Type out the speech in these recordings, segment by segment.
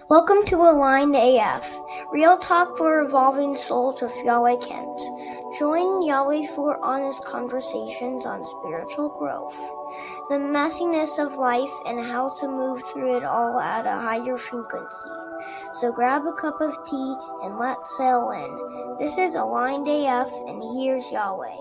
Welcome to Aligned AF, real talk for evolving souls with Yahweh Kent. Join Yahweh for honest conversations on spiritual growth, the messiness of life, and how to move through it all at a higher frequency. So grab a cup of tea and let's sail in. This is Aligned AF, and here's Yahweh.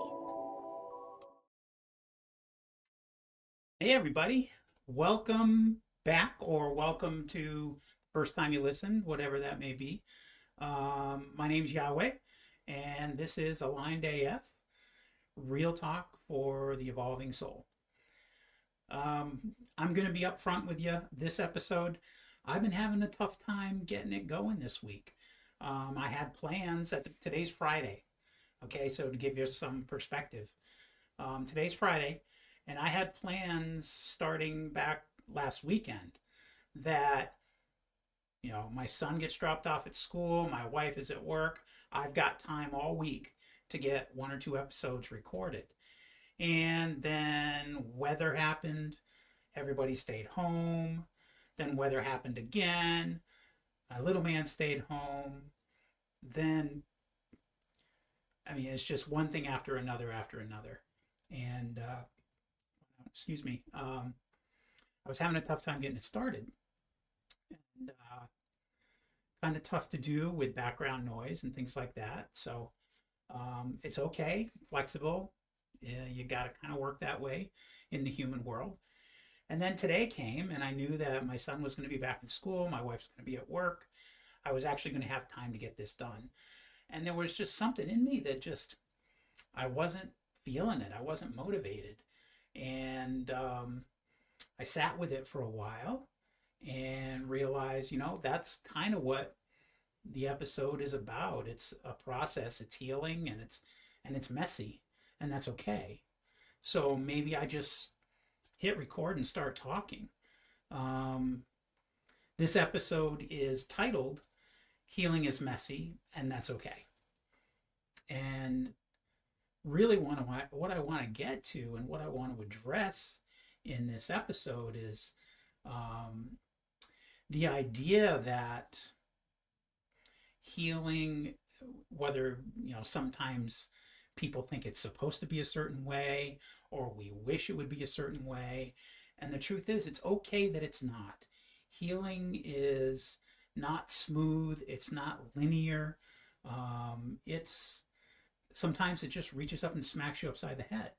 Hey everybody, welcome back or welcome to first time you listen, whatever that may be. My name's Yahweh and this is Aligned AF, real talk for the evolving soul. I'm going to be upfront with you this episode. I've been having a tough time getting it going this week. I had plans today's Friday. Okay, so to give you some perspective, today's Friday, and I had plans starting back last weekend that, my son gets dropped off at school, my wife is at work. I've got time all week to get one or two episodes recorded. And then weather happened, everybody stayed home. Then weather happened again, my little man stayed home. Then, it's just one thing after another after another. And excuse me, I was having a tough time getting it started. And kind of tough to do with background noise and things like that. So it's okay, flexible. You got to kind of work that way in the human world. And then today came, and I knew that my son was going to be back in school, my wife's going to be at work. I was actually going to have time to get this done. And there was just something in me that I wasn't feeling it. I wasn't motivated. And I sat with it for a while and realized, that's kind of what the episode is about. It's a process, it's healing, and it's messy, and that's okay. So maybe I just hit record and start talking. Um, this episode is titled Healing is Messy, and That's Okay. And really what I want to get to and what I want to address in this episode is the idea that healing, whether, sometimes people think it's supposed to be a certain way or we wish it would be a certain way. And the truth is, it's okay that it's not. Healing is not smooth, it's not linear. It's sometimes it just reaches up and smacks you upside the head.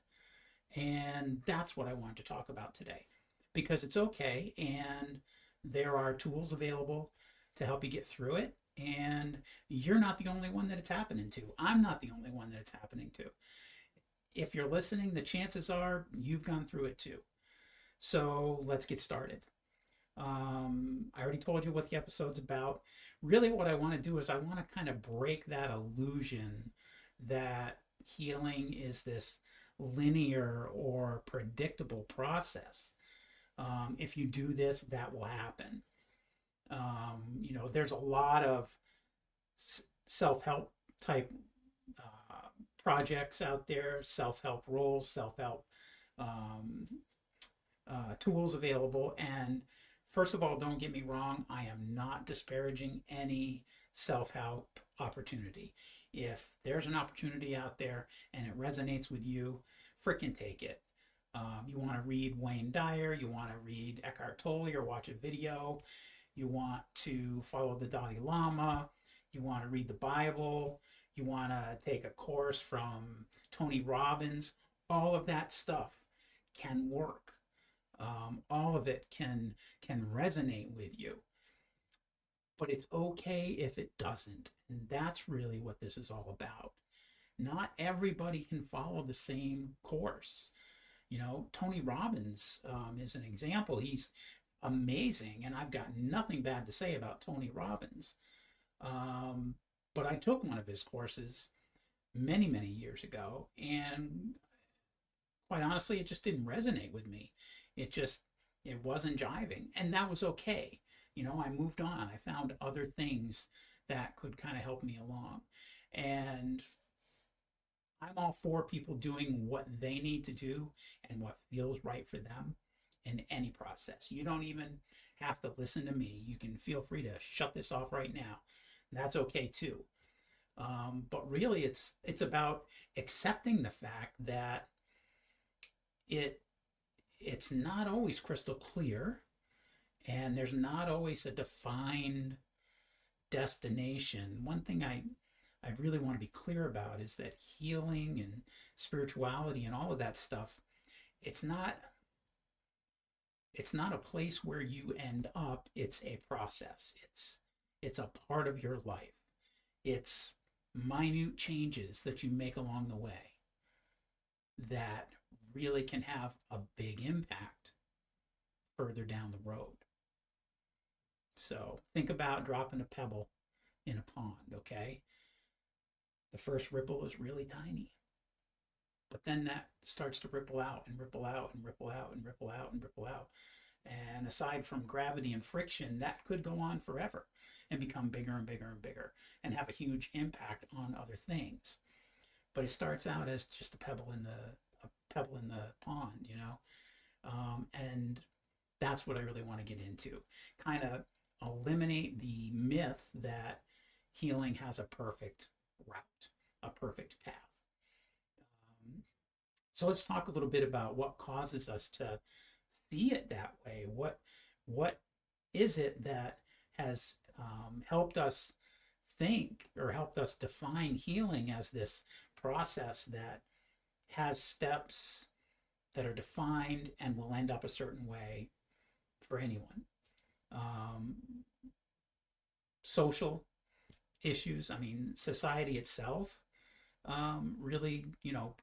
And that's what I want to talk about today because it's okay. And there are tools available to help you get through it. And you're not the only one that it's happening to. I'm not the only one that it's happening to. If you're listening, the chances are you've gone through it too. So let's get started. I already told you what the episode's about. Really, what I want to do is I want to kind of break that illusion that healing is this linear or predictable process. If you do this, that will happen. There's a lot of self-help type projects out there, self-help roles, self-help um, tools available. And first of all, don't get me wrong, I am not disparaging any self-help opportunity. If there's an opportunity out there and it resonates with you, freaking take it. You want to read Wayne Dyer, you want to read Eckhart Tolle or watch a video, you want to follow the Dalai Lama, you want to read the Bible, you want to take a course from Tony Robbins, all of that stuff can work. All of it can resonate with you, but it's okay if it doesn't, and that's really what this is all about. Not everybody can follow the same course. Tony Robbins is an example. He's amazing, and I've got nothing bad to say about Tony Robbins. But I took one of his courses many, many years ago, and quite honestly, it just didn't resonate with me. It wasn't jiving, and that was okay. I moved on. I found other things that could kind of help me along, and I'm all for people doing what they need to do and what feels right for them in any process. You don't even have to listen to me, you can feel free to shut this off right now. That's okay too. But really, it's about accepting the fact that it it's not always crystal clear, and there's not always a defined destination. One thing I really want to be clear about is that healing and spirituality and all of that stuff, it's not it's not a place where you end up. It's a process. It's a part of your life. It's minute changes that you make along the way that really can have a big impact further down the road. So think about dropping a pebble in a pond, okay? The first ripple is really tiny, but then that starts to ripple out and ripple out and ripple out and ripple out and ripple out. And aside from gravity and friction, that could go on forever and become bigger and bigger and bigger and have a huge impact on other things. But it starts out as just a pebble in the pond, you know, and that's what I really want to get into. Kind of eliminate the myth that healing has a perfect route, a perfect path. So let's talk a little bit about what causes us to see it that way. What is it that has helped us think or helped us define healing as this process that has steps that are defined and will end up a certain way for anyone? Social issues. I mean, society itself really,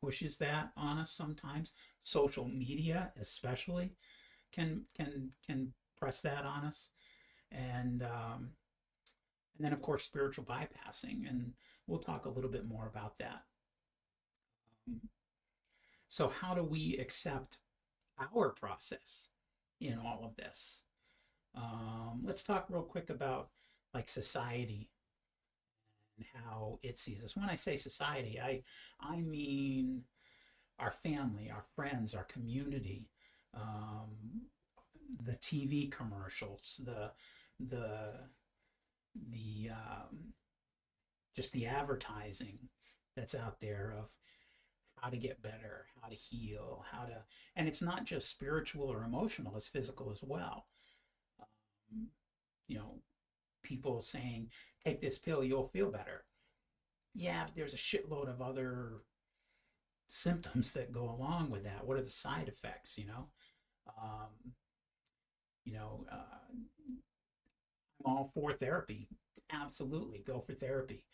pushes that on us sometimes. Social media, especially, can press that on us, and then of course spiritual bypassing, and we'll talk a little bit more about that. So, how do we accept our process in all of this? Let's talk real quick about like society and how it sees us. When I say society, I mean our family, our friends, our community, the TV commercials, the just the advertising that's out there of how to get better, how to heal, and it's not just spiritual or emotional; it's physical as well. Um, you know, people saying, "Take this pill, you'll feel better." Yeah, but there's a shitload of other symptoms that go along with that. What are the side effects? Um, I'm all for therapy. Absolutely, go for therapy.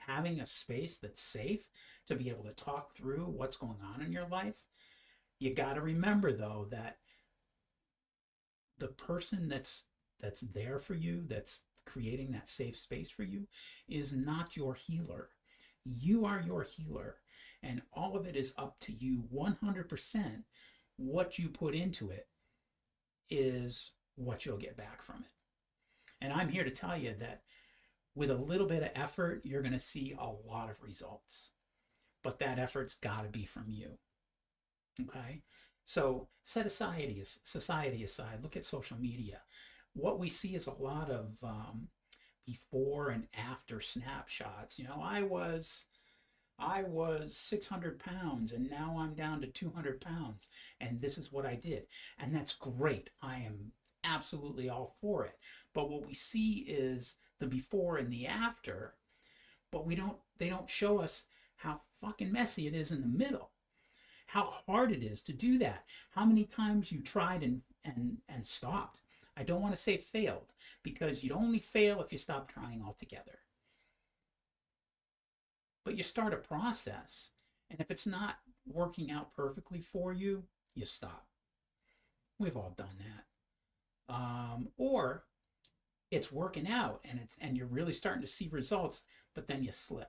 Having a space that's safe to be able to talk through what's going on in your life. You got to remember though that the person that's there for you, that's creating that safe space for you, is not your healer. You are your healer, and all of it is up to you 100%. What you put into it is what you'll get back from it. And I'm here to tell you that with a little bit of effort, you're going to see a lot of results. But that effort's got to be from you. Okay? So set society aside. Look at social media. What we see is a lot of before and after snapshots. I was 600 pounds and now I'm down to 200 pounds. And this is what I did. And that's great. I am absolutely all for it. But what we see is the before and the after, but they don't show us how fucking messy it is in the middle. How hard it is to do that. How many times you tried and stopped. I don't want to say failed, because you'd only fail if you stop trying altogether. But you start a process, and if it's not working out perfectly for you, you stop. We've all done that. Or it's working out and you're really starting to see results, but then you slip.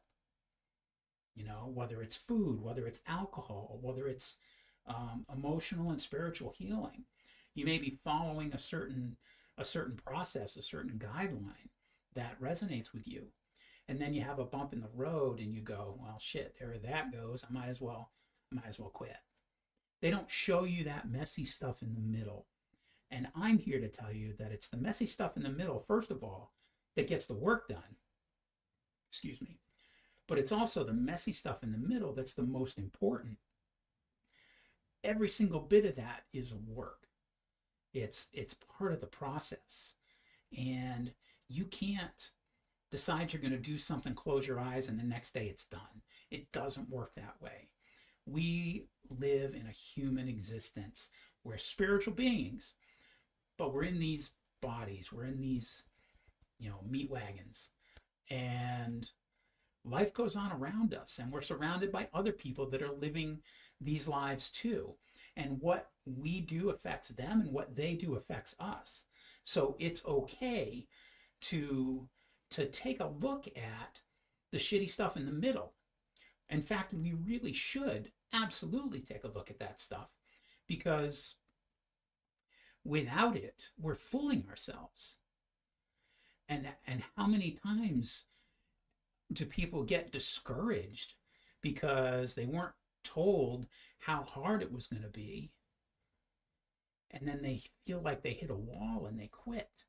Whether it's food, whether it's alcohol, whether it's emotional and spiritual healing. You may be following a certain process, a certain guideline that resonates with you, and then you have a bump in the road, and you go, "Well, shit, there that goes. I might as well quit." They don't show you that messy stuff in the middle, And I'm here to tell you that it's the messy stuff in the middle, first of all, that gets the work done. Excuse me. But it's also the messy stuff in the middle that's the most important. Every single bit of that is work. It's part of the process. And you can't decide you're going to do something, close your eyes, and the next day it's done. It doesn't work that way. We live in a human existence. We're spiritual beings, but we're in these bodies. We're in these, meat wagons. And life goes on around us, and we're surrounded by other people that are living these lives too. And what we do affects them, and what they do affects us. So it's okay to take a look at the shitty stuff in the middle. In fact, we really should absolutely take a look at that stuff, because without it, we're fooling ourselves. And how many times do people get discouraged because they weren't told how hard it was going to be, and then they feel like they hit a wall and they quit,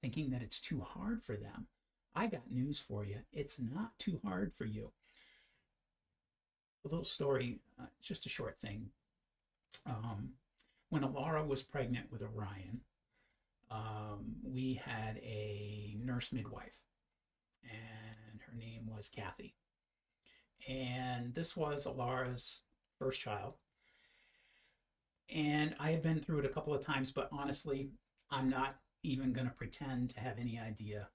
thinking that it's too hard for them? I got news for you. It's not too hard for you. A little story, just a short thing. When Alara was pregnant with Orion, we had a nurse midwife, and her name was Kathy. And this was Alara's first child. And I had been through it a couple of times, but honestly, I'm not even going to pretend to have any idea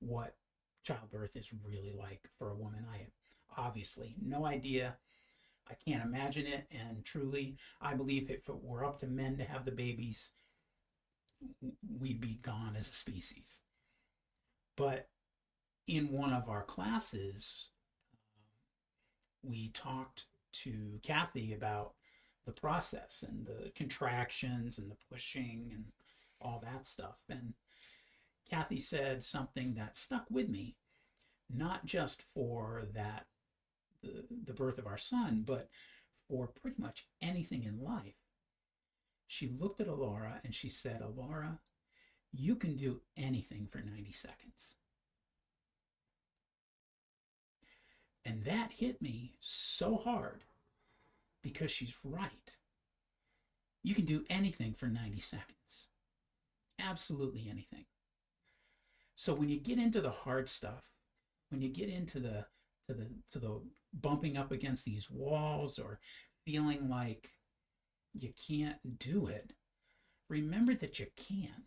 what childbirth is really like for a woman. I have obviously no idea. I can't imagine it. And truly, I believe if it were up to men to have the babies, we'd be gone as a species. But in one of our classes, we talked to Kathy about the process and the contractions and the pushing and all that stuff. And Kathy said something that stuck with me, not just for that, the birth of our son, but for pretty much anything in life. She looked at Alara and she said, Alara, you can do anything for 90 seconds. And that hit me so hard, because she's right. You can do anything for 90 seconds. Absolutely anything. So when you get into the hard stuff, when you get into the bumping up against these walls, or feeling like you can't do it, remember that you can.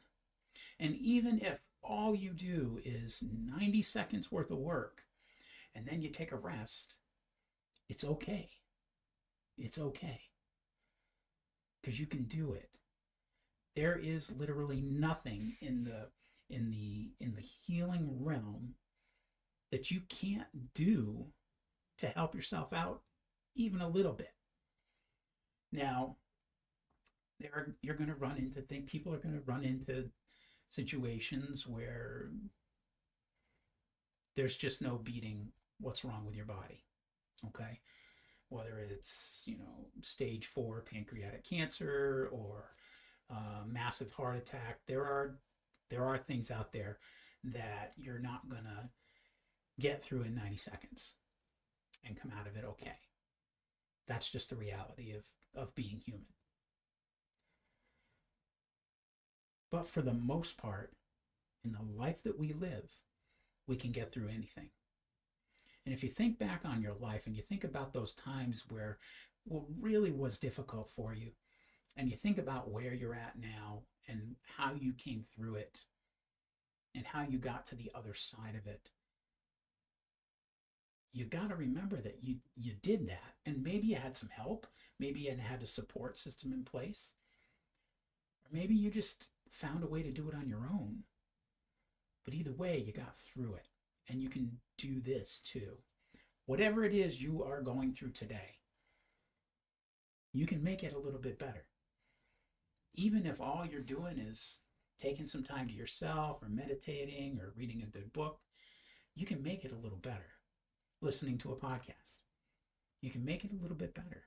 And even if all you do is 90 seconds worth of work, and then you take a rest, it's okay. It's okay. Because you can do it. There is literally nothing in the healing realm that you can't do to help yourself out even a little bit. Now, you're going to run into things. People are going to run into situations where there's just no beating what's wrong with your body. Okay, whether it's stage 4 pancreatic cancer, or massive heart attack, there are things out there that you're not gonna get through in 90 seconds and come out of it okay. That's just the reality of being human. But for the most part, in the life that we live, we can get through anything. And if you think back on your life and you think about those times where what really was difficult for you, and you think about where you're at now and how you came through it and how you got to the other side of it, you got to remember that you did that. And maybe you had some help. Maybe you had a support system in place. Or maybe you just found a way to do it on your own. But either way, you got through it. And you can do this too. Whatever it is you are going through today, you can make it a little bit better. Even if all you're doing is taking some time to yourself, or meditating, or reading a good book, you can make it a little better. Listening to a podcast, you can make it a little bit better.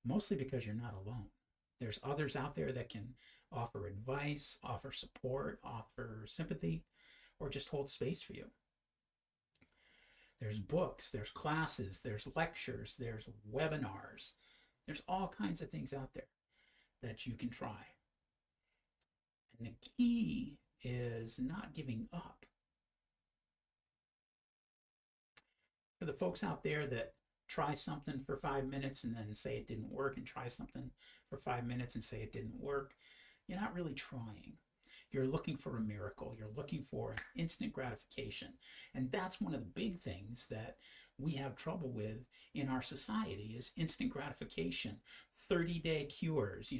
Mostly because you're not alone. There's others out there that can offer advice, offer support, offer sympathy, or just hold space for you. There's books, there's classes, there's lectures, there's webinars. There's all kinds of things out there that you can try. And the key is not giving up. For the folks out there that try something for 5 minutes and then say it didn't work, and try something for 5 minutes and say it didn't work, you're not really trying. You're looking for a miracle. You're looking for instant gratification. And that's one of the big things that we have trouble with in our society is instant gratification. 30-day cures,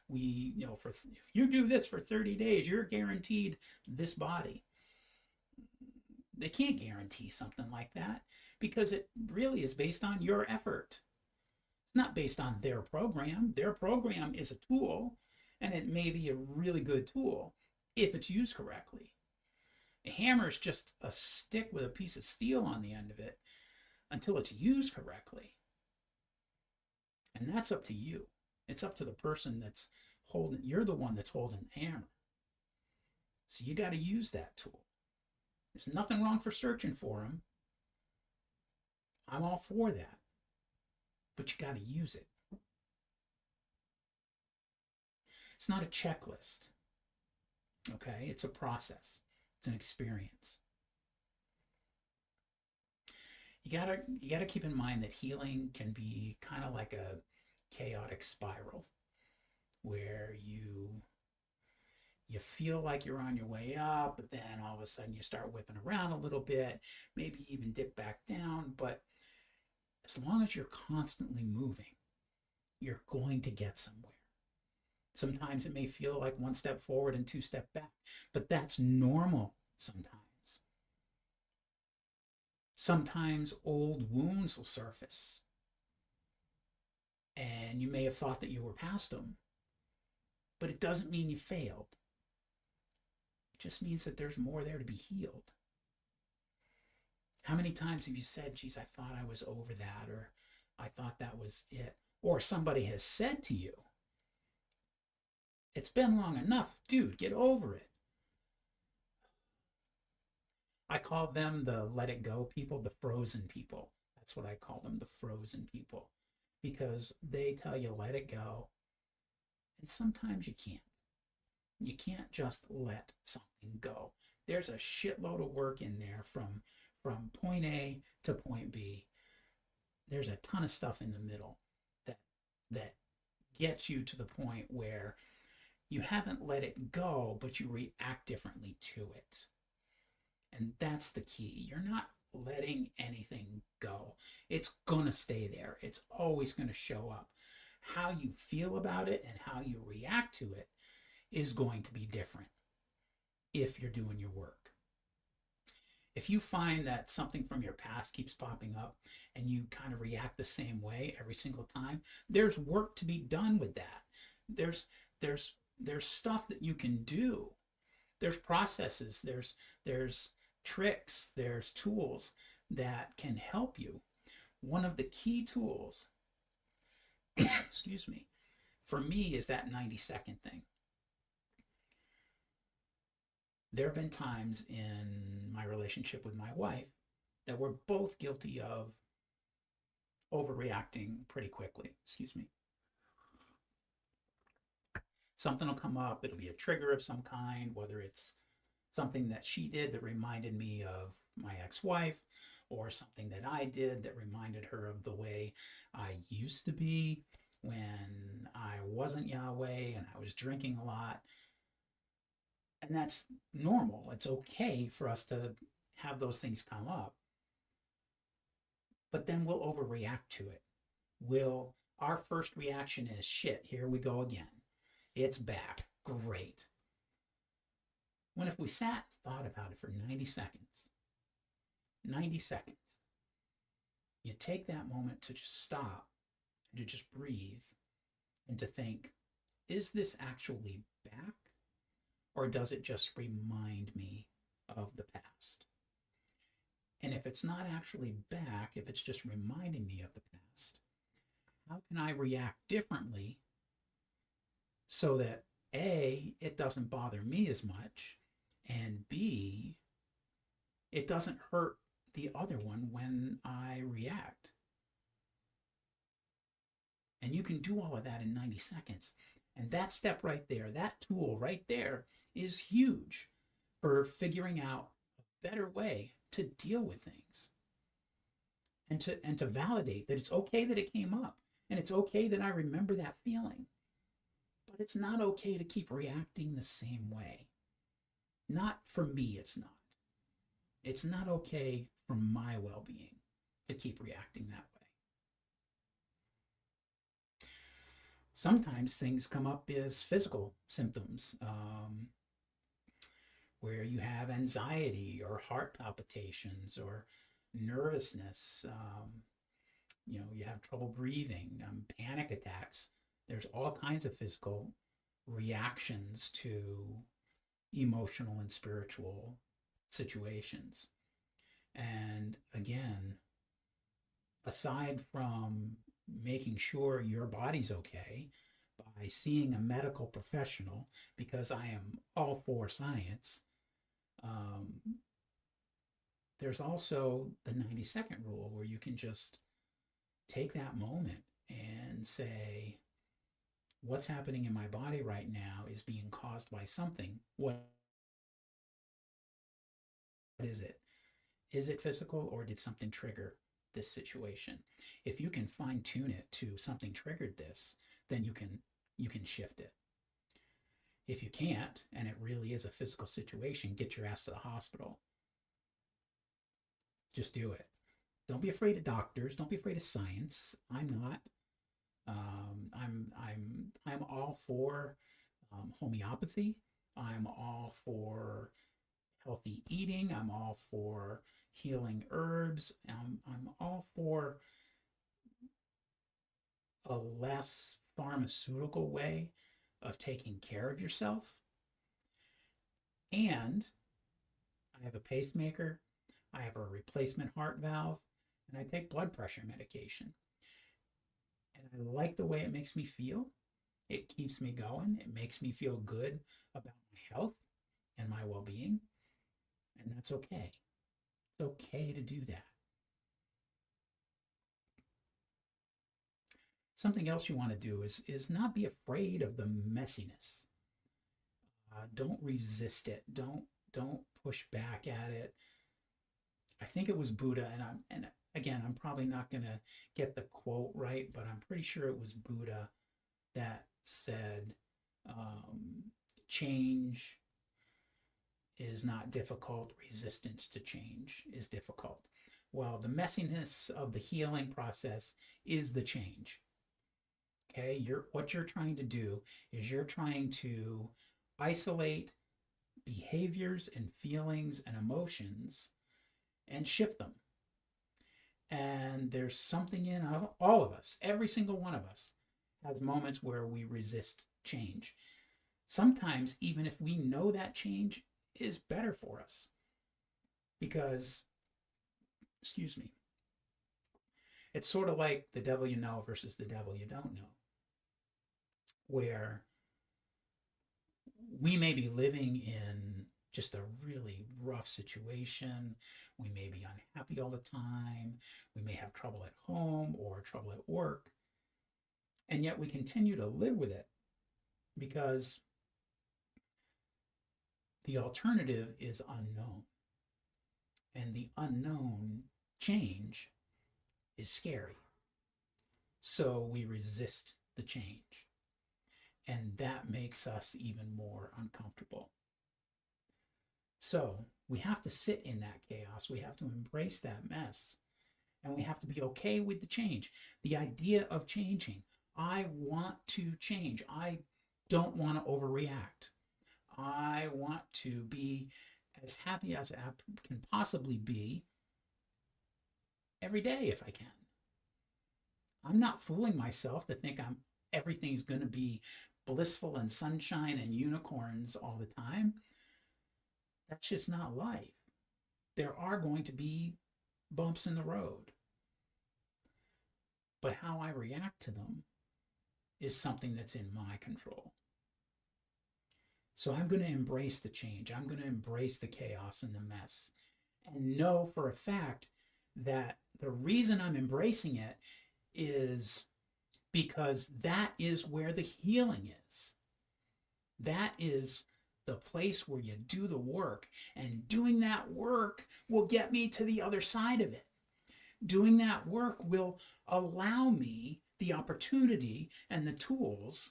for if you do this for 30 days, you're guaranteed this body. They can't guarantee something like that because it really is based on your effort. It's not based on their program. Their program is a tool, and it may be a really good tool if it's used correctly. A hammer is just a stick with a piece of steel on the end of it until it's used correctly. And that's up to you. It's up to the person that's holding, you're the one that's holding the hammer. So you got to use that tool. There's nothing wrong for searching for them. I'm all for that. But you got to use it. It's not a checklist. Okay? It's a process. It's an experience. You gotta keep in mind that healing can be kind of like a chaotic spiral where you feel like you're on your way up, but then all of a sudden you start whipping around a little bit, maybe even dip back down. But as long as you're constantly moving, you're going to get somewhere. Sometimes it may feel like one step forward and 2 steps back, but that's normal sometimes. Sometimes old wounds will surface, and you may have thought that you were past them, but it doesn't mean you failed. It just means that there's more there to be healed. How many times have you said, geez, I thought I was over that, or I thought that was it? Or somebody has said to you, it's been long enough, dude, get over it. I call them the let it go people, the frozen people. That's what I call them, the frozen people. Because they tell you let it go. And sometimes you can't. You can't just let something go. There's a shitload of work in there from point A to point B. There's a ton of stuff in the middle that gets you to the point where you haven't let it go, but you react differently to it. And that's the key. You're not letting anything go. It's going to stay there. It's always going to show up. How you feel about it and how you react to it is going to be different if you're doing your work. If you find that something from your past keeps popping up and you kind of react the same way every single time, there's work to be done with that. There's stuff that you can do. There's processes, there's tricks, there's tools that can help you. One of the key tools, excuse me, for me is that 90-second thing. There have been times in my relationship with my wife that we're both guilty of overreacting pretty quickly. Excuse me. Something will come up, it'll be a trigger of some kind, whether it's something that she did that reminded me of my ex-wife, or something that I did that reminded her of the way I used to be when I wasn't Yahweh and I was drinking a lot. And that's normal. It's okay for us to have those things come up. But then we'll overreact to it. Our first reaction is, shit, here we go again. It's back. Great. When if we sat and thought about it for 90 seconds, you take that moment to just stop, and to just breathe, and to think, is this actually back? Or does it just remind me of the past? And if it's not actually back, if it's just reminding me of the past, how can I react differently so that A, it doesn't bother me as much, and B, it doesn't hurt the other one when I react. And you can do all of that in 90 seconds. And that step right there, that tool right there, is huge for figuring out a better way to deal with things and to validate that it's okay that it came up and it's okay that I remember that feeling. But it's not okay to keep reacting the same way. Not for me, it's not. It's not okay for my well being to keep reacting that way. Sometimes things come up as physical symptoms, where you have anxiety or heart palpitations or nervousness. You have trouble breathing, panic attacks. There's all kinds of physical reactions to emotional and spiritual situations. And again, aside from making sure your body's okay by seeing a medical professional, because I am all for science, um, there's also the 90-second rule where you can just take that moment and say, what's happening in my body right now is being caused by something. What is it? Is it physical, or did something trigger this situation? If you can fine tune it to something triggered this, then you can shift it. If you can't, and it really is a physical situation, get your ass to the hospital. Just do it. Don't be afraid of doctors. Don't be afraid of science. I'm not. I'm all for homeopathy. I'm all for healthy eating. I'm all for healing herbs. I'm all for a less pharmaceutical way of taking care of yourself. And I have a pacemaker, I have a replacement heart valve, and I take blood pressure medication. And I like the way it makes me feel. It keeps me going. It makes me feel good about my health and my well being. And that's okay. It's okay to do that. Something else you want to do is not be afraid of the messiness. Don't resist it. Don't push back at it. I think it was Buddha, and again, I'm probably not going to get the quote right, but I'm pretty sure it was Buddha that said, change is not difficult, resistance to change is difficult. Well, the messiness of the healing process is the change. Okay, what you're trying to do is you're trying to isolate behaviors and feelings and emotions and shift them. And there's something in all of us, every single one of us has moments where we resist change. Sometimes, even if we know that change is better for us, because, excuse me, it's sort of like the devil you know versus the devil you don't know, where we may be living in just a really rough situation. We may be unhappy all the time. We may have trouble at home or trouble at work. And yet we continue to live with it because the alternative is unknown. And the unknown change is scary. So we resist the change. And that makes us even more uncomfortable. So we have to sit in that chaos. We have to embrace that mess. And we have to be okay with the change. The idea of changing. I want to change. I don't want to overreact. I want to be as happy as I can possibly be every day if I can. I'm not fooling myself to think everything's going to be blissful and sunshine and unicorns all the time. That's just not life. There are going to be bumps in the road. But how I react to them is something that's in my control. So I'm going to embrace the change. I'm going to embrace the chaos and the mess and know for a fact that the reason I'm embracing it is because that is where the healing is. That is the place where you do the work, and doing that work will get me to the other side of it. Doing that work will allow me the opportunity and the tools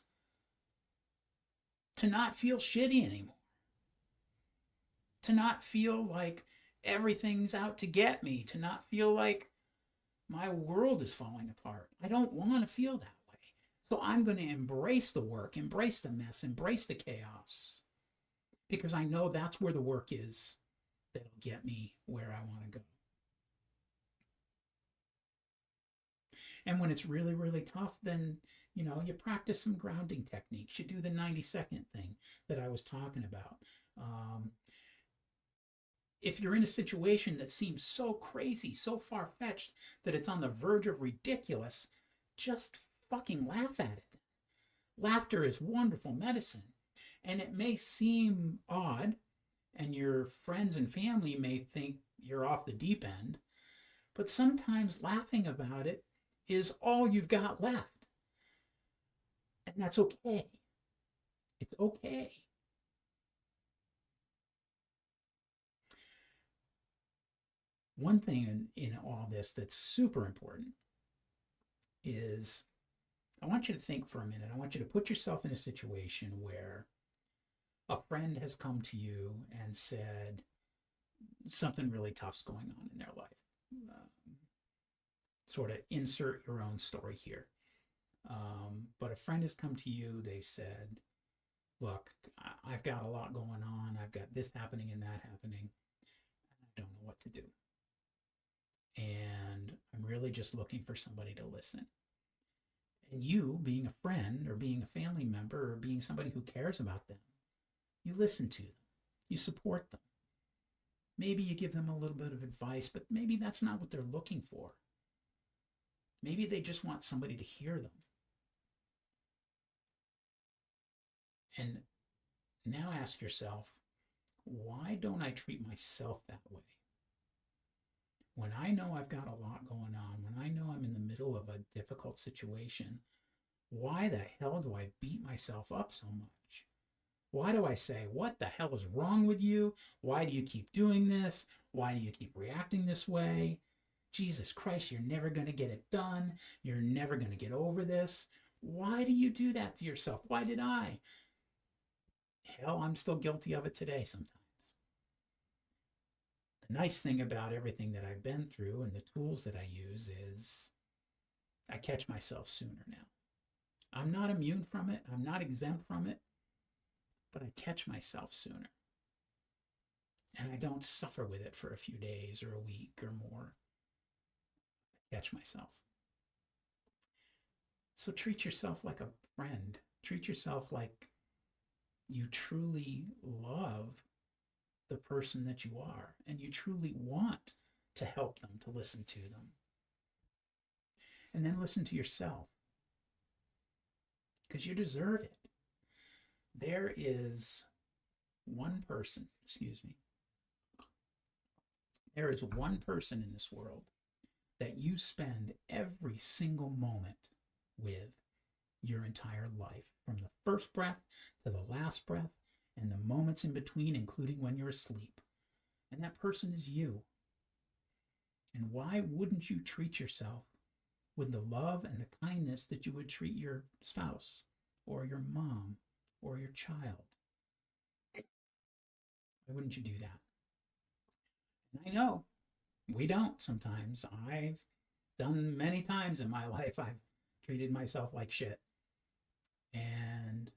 to not feel shitty anymore, to not feel like everything's out to get me, to not feel like my world is falling apart. I don't want to feel that way. So I'm going to embrace the work, embrace the mess, embrace the chaos, because I know that's where the work is that'll get me where I want to go. And when it's really, really tough, then, you practice some grounding techniques. You do the 90-second thing that I was talking about. If you're in a situation that seems so crazy, so far fetched that it's on the verge of ridiculous, just fucking laugh at it. Laughter is wonderful medicine. And it may seem odd, and your friends and family may think you're off the deep end, but sometimes laughing about it is all you've got left. And that's okay. It's okay. One thing in all this that's super important is I want you to think for a minute. I want you to put yourself in a situation where a friend has come to you and said something really tough's going on in their life. Sort of insert your own story here. But a friend has come to you, they've said, look, I've got a lot going on. I've got this happening and that happening. And I don't know what to do. And I'm really just looking for somebody to listen. And you, being a friend or being a family member or being somebody who cares about them, you listen to them. You support them. Maybe you give them a little bit of advice, but maybe that's not what they're looking for. Maybe they just want somebody to hear them. And now ask yourself, why don't I treat myself that way? When I know I've got a lot going on, when I know I'm in the middle of a difficult situation, why the hell do I beat myself up so much? Why do I say, what the hell is wrong with you? Why do you keep doing this? Why do you keep reacting this way? Jesus Christ, you're never going to get it done. You're never going to get over this. Why do you do that to yourself? Why did I? Hell, I'm still guilty of it today sometimes. The nice thing about everything that I've been through and the tools that I use is I catch myself sooner now. I'm not immune from it. I'm not exempt from it, but I catch myself sooner. And I don't suffer with it for a few days or a week or more. I catch myself. So treat yourself like a friend. Treat yourself like you truly love the person that you are and you truly want to help them, to listen to them. And then listen to yourself, because you deserve it. There is one person, there is one person in this world that you spend every single moment with your entire life, from the first breath to the last breath and the moments in between, including when you're asleep. And that person is you. And why wouldn't you treat yourself with the love and the kindness that you would treat your spouse or your mom or your child? Why wouldn't you do that? And I know we don't sometimes. I've done many times in my life. I've treated myself like shit. And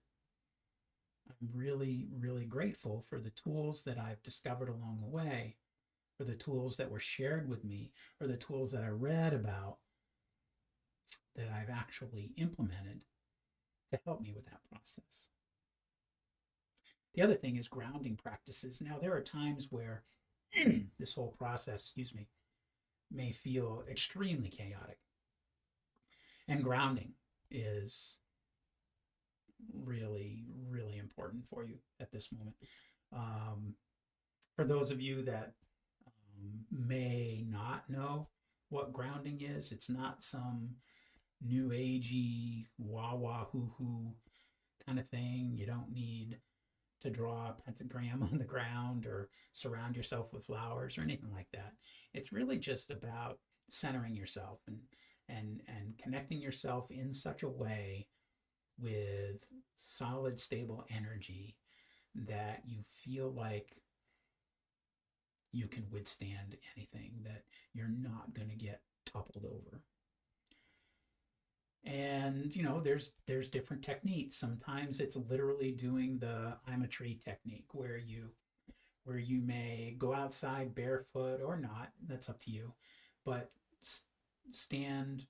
I'm really, really grateful for the tools that I've discovered along the way, for the tools that were shared with me, or the tools that I read about that I've actually implemented to help me with that process. The other thing is grounding practices. Now, there are times where this whole process, may feel extremely chaotic. And grounding is really, really important for you at this moment. Um, for those of you that may not know what grounding is, it's not some new agey wah wah hoo hoo kind of thing. You don't need to draw a pentagram on the ground or surround yourself with flowers or anything like that. It's really just about centering yourself and connecting yourself in such a way with solid, stable energy that you feel like you can withstand anything, that you're not going to get toppled over. And there's different techniques. Sometimes it's literally doing the I'm a tree technique, where you may go outside barefoot or not, that's up to you, but stand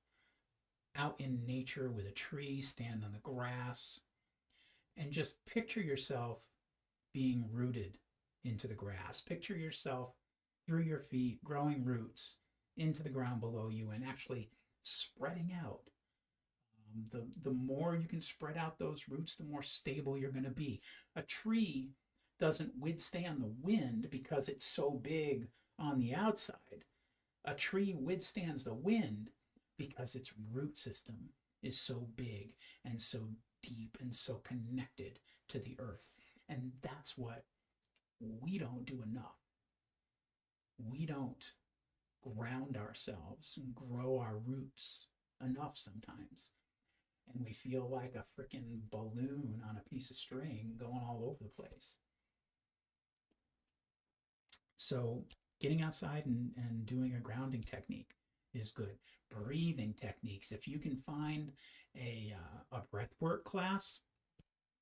out in nature with a tree, stand on the grass, and just picture yourself being rooted into the grass. Picture yourself through your feet growing roots into the ground below you and actually spreading out. The more you can spread out those roots, the more stable you're going to be. A tree doesn't withstand the wind because it's so big on the outside. A tree withstands the wind because its root system is so big and so deep and so connected to the earth. And that's what we don't do enough. We don't ground ourselves and grow our roots enough sometimes. And we feel like a freaking balloon on a piece of string going all over the place. So getting outside and doing a grounding technique is good. Breathing techniques. If you can find a breath work class,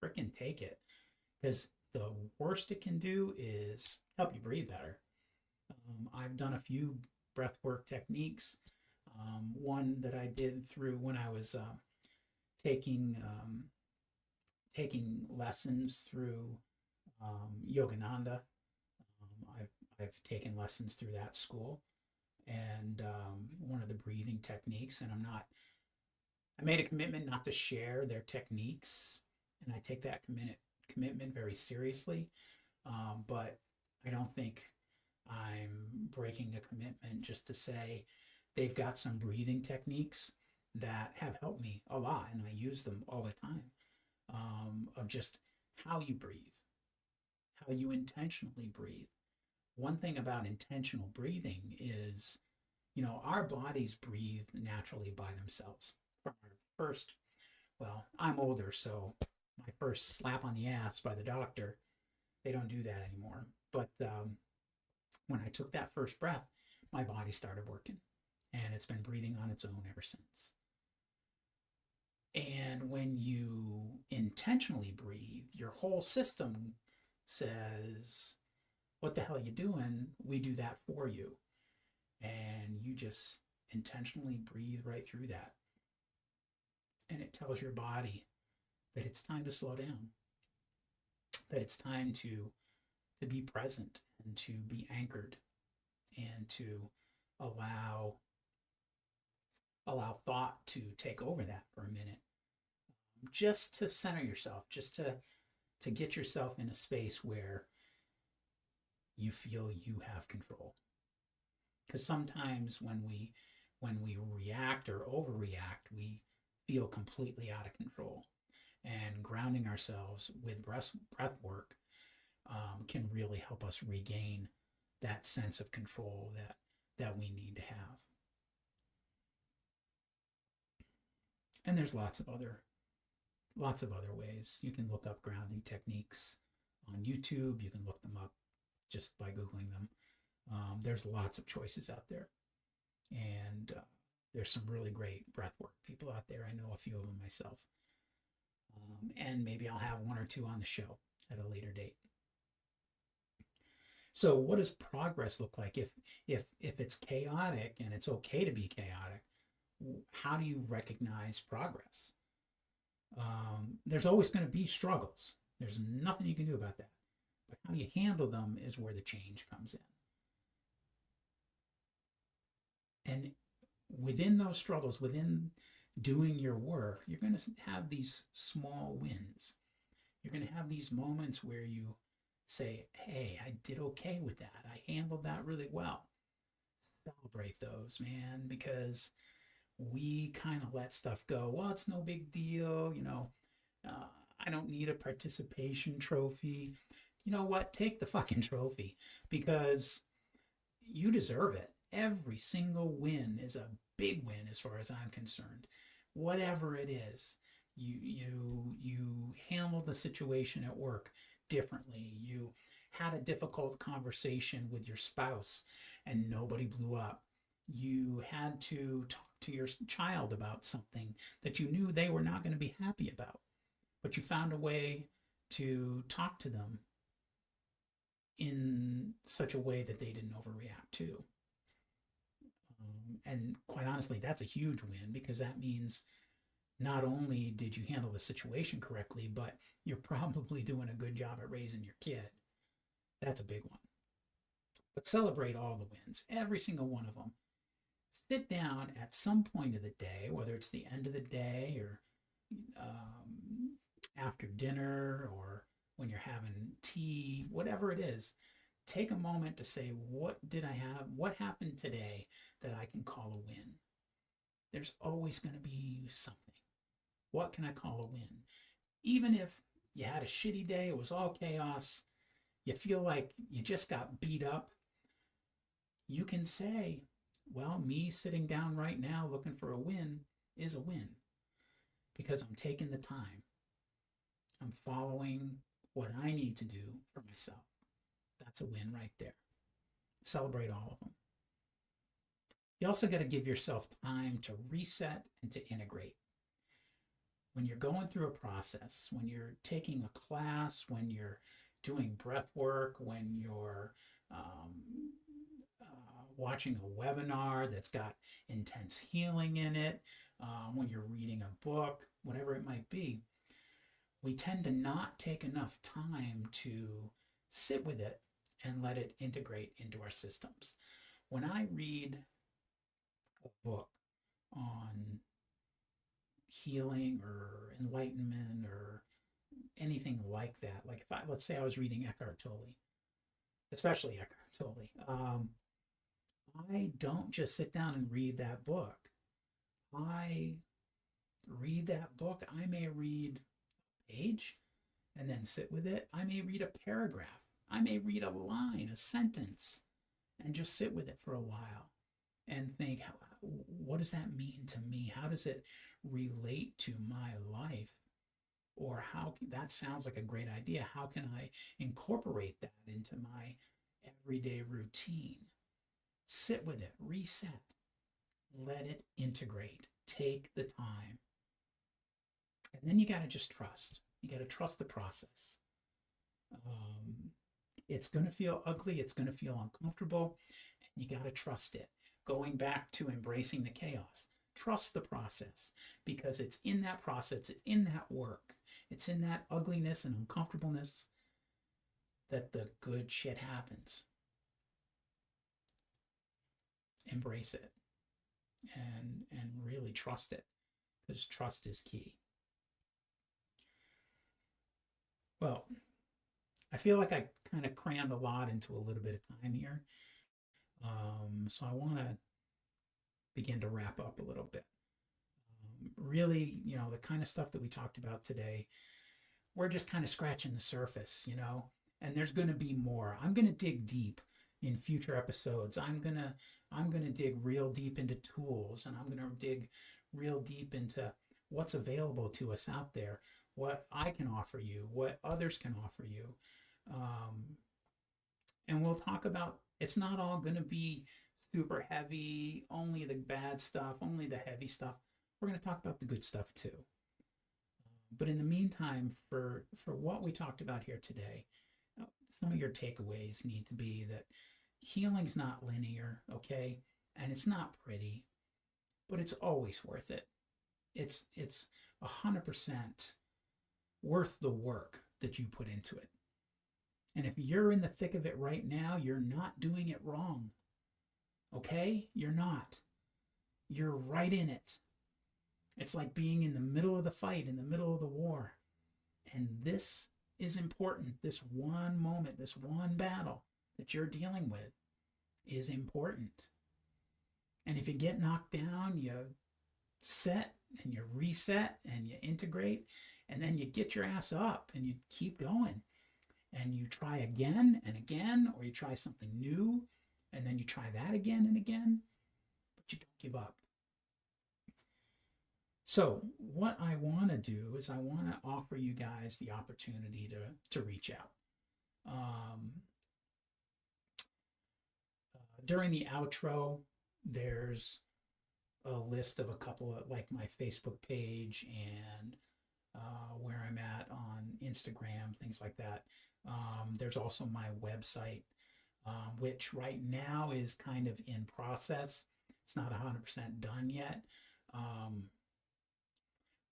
freaking take it. Because the worst it can do is help you breathe better. I've done a few breath work techniques. One that I did through when I was taking taking lessons through Yogananda. I've taken lessons through that school, and one of the breathing techniques. And I made a commitment not to share their techniques, and I take that commitment very seriously. But I don't think I'm breaking a commitment just to say they've got some breathing techniques that have helped me a lot, and I use them all the time. Of just how you breathe, how you intentionally breathe. One thing about intentional breathing is, our bodies breathe naturally by themselves. From our first, well, I'm older, so my first slap on the ass by the doctor, they don't do that anymore. But when I took that first breath, my body started working, and it's been breathing on its own ever since. And when you intentionally breathe, your whole system says, what the hell are you doing? We do that for you. And you just intentionally breathe right through that. And it tells your body that it's time to slow down, that it's time to be present and to be anchored and to allow thought to take over that for a minute, just to center yourself, just to get yourself in a space where you feel you have control. Because sometimes when we react or overreact, we feel completely out of control. And grounding ourselves with breath work can really help us regain that sense of control that we need to have. And there's lots of other ways. You can look up grounding techniques on YouTube. You can look them up just by Googling them. There's lots of choices out there. And there's some really great breathwork people out there. I know a few of them myself. And maybe I'll have one or two on the show at a later date. So what does progress look like? If it's chaotic, and it's okay to be chaotic, how do you recognize progress? There's always going to be struggles. There's nothing you can do about that. But how you handle them is where the change comes in. And within those struggles, within doing your work, you're going to have these small wins. You're going to have these moments where you say, hey, I did okay with that. I handled that really well. Celebrate those, man, because we kind of let stuff go. Well, it's no big deal. Uh, I don't need a participation trophy. You know what? Take the fucking trophy because you deserve it. Every single win is a big win as far as I'm concerned. Whatever it is, you handled the situation at work differently. You had a difficult conversation with your spouse and nobody blew up. You had to talk to your child about something that you knew they were not going to be happy about, but you found a way to talk to them in such a way that they didn't overreact to. And quite honestly, that's a huge win because that means not only did you handle the situation correctly, but you're probably doing a good job at raising your kid. That's a big one. But celebrate all the wins, every single one of them. Sit down at some point of the day, whether it's the end of the day or after dinner or when you're having tea, whatever it is, take a moment to say, what did I have? What happened today that I can call a win? There's always going to be something. What can I call a win? Even if you had a shitty day, it was all chaos, you feel like you just got beat up, you can say, well, me sitting down right now looking for a win is a win because I'm taking the time. I'm following what I need to do for myself. That's a win right there. Celebrate all of them. You also got to give yourself time to reset and to integrate. When you're going through a process, when you're taking a class, when you're doing breath work, when you're watching a webinar that's got intense healing in it, when you're reading a book, whatever it might be, we tend to not take enough time to sit with it and let it integrate into our systems. When I read a book on healing or enlightenment or anything like that, like if let's say I was reading Eckhart Tolle, especially Eckhart Tolle, I don't just sit down and read that book. I read that book. I may read a page and then sit with it. I may read a paragraph. I may read a line, a sentence, and just sit with it for a while and think, what does that mean to me? How does it relate to my life? Or how that sounds like a great idea. How can I incorporate that into my everyday routine? Sit with it, reset, let it integrate, take the time. And then you got to just trust. You got to trust the process. It's going to feel ugly. It's going to feel uncomfortable. And you got to trust it. Going back to embracing the chaos. Trust the process because it's in that process, it's in that work, it's in that ugliness and uncomfortableness that the good shit happens. Embrace it and really trust it because trust is key. Well, I feel like I kind of crammed a lot into a little bit of time here. So I want to begin to wrap up a little bit. Really, the kind of stuff that we talked about today, we're just kind of scratching the surface, and there's going to be more. I'm going to dig deep in future episodes. I'm going to dig real deep into tools, and I'm going to dig real deep into what's available to us out there, what I can offer you, what others can offer you. And we'll talk about, it's not all going to be super heavy, only the bad stuff, only the heavy stuff. We're going to talk about the good stuff too. But in the meantime, for what we talked about here today, some of your takeaways need to be that healing's not linear, okay? And it's not pretty, but it's always worth it. It's 100% worth the work that you put into it. And if you're in the thick of it right now, you're not doing it wrong. Okay? You're not. You're right in it. It's like being in the middle of the fight, in the middle of the war. And this is important. This one moment, this one battle that you're dealing with is important. And if you get knocked down, you set and you reset and you integrate, and then you get your ass up and you keep going. And you try again and again, or you try something new, and then you try that again and again, but you don't give up. So what I want to do is I want to offer you guys the opportunity to reach out. During the outro, there's a list of a couple of, like, my Facebook page and where I'm at on Instagram, things like that. There's also my website, which right now is kind of in process. It's not 100% done yet.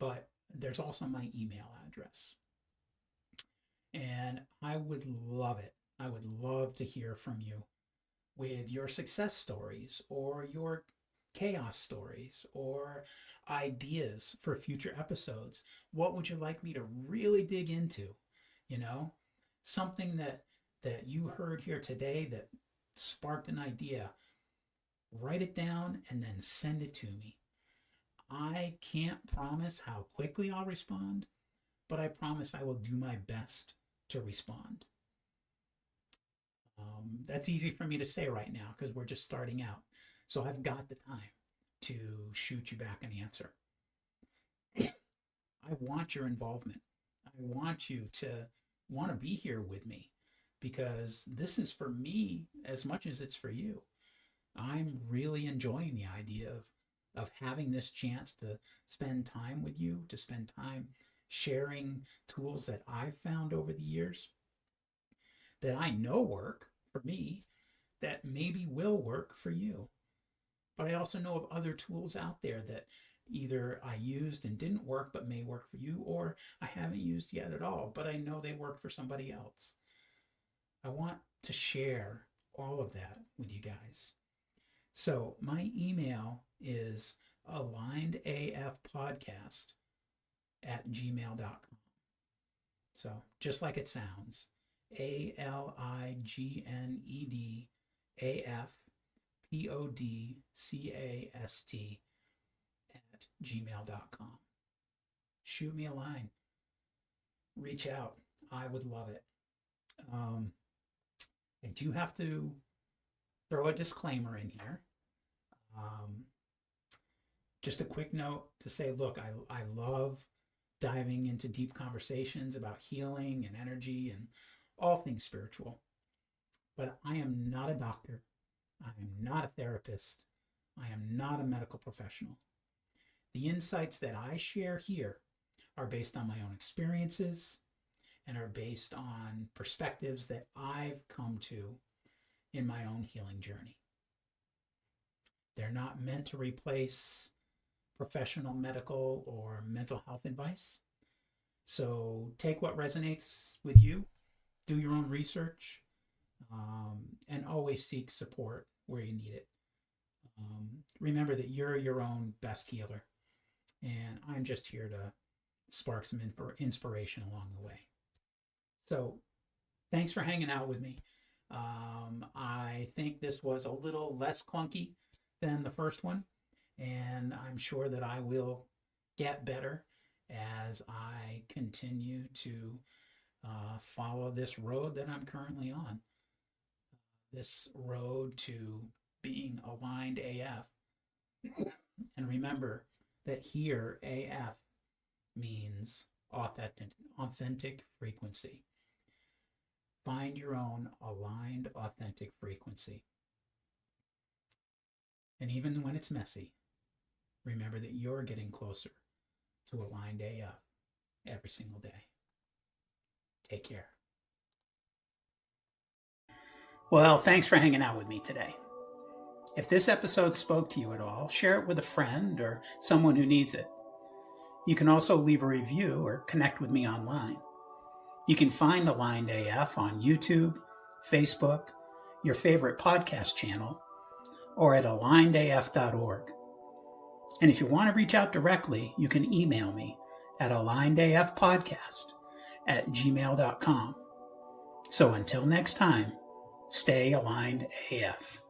But there's also my email address. And I would love it. I would love to hear from you with your success stories or your chaos stories or ideas for future episodes. What would you like me to really dig into? You know, something that you heard here today that sparked an idea. Write it down and then send it to me. I can't promise how quickly I'll respond, but I promise I will do my best to respond. That's easy for me to say right now because we're just starting out. So I've got the time to shoot you back an answer. I want your involvement. I want you to want to be here with me because this is for me as much as it's for you. I'm really enjoying the idea of having this chance to spend time with you, to spend time sharing tools that I've found over the years that I know work for me, that maybe will work for you. But I also know of other tools out there that either I used and didn't work but may work for you, or I haven't used yet at all, but I know they work for somebody else. I want to share all of that with you guys. So my email is alignedafpodcast@gmail.com. So just like it sounds, alignedafpodcast@gmail.com. Shoot me a line. Reach out. I would love it. I do have to throw a disclaimer in here. Just a quick note to say, look, I love diving into deep conversations about healing and energy and all things spiritual. But I am not a doctor. I am not a therapist. I am not a medical professional. The insights that I share here are based on my own experiences and are based on perspectives that I've come to in my own healing journey. They're not meant to replace professional medical or mental health advice. So take what resonates with you, do your own research, and always seek support where you need it. Remember that you're your own best healer, and I'm just here to spark some inspiration along the way. So thanks for hanging out with me. I think this was a little less clunky than the first one, and I'm sure that I will get better as I continue to follow this road that I'm currently on. This road to being aligned AF. And remember that here AF means authentic frequency. Find your own aligned, authentic frequency. And even when it's messy, remember that you're getting closer to aligned AF every single day. Take care. Well, thanks for hanging out with me today. If this episode spoke to you at all, share it with a friend or someone who needs it. You can also leave a review or connect with me online. You can find Aligned AF on YouTube, Facebook, your favorite podcast channel, or at alignedaf.org. And if you want to reach out directly, you can email me at alignedafpodcast@gmail.com. So until next time, stay aligned AF.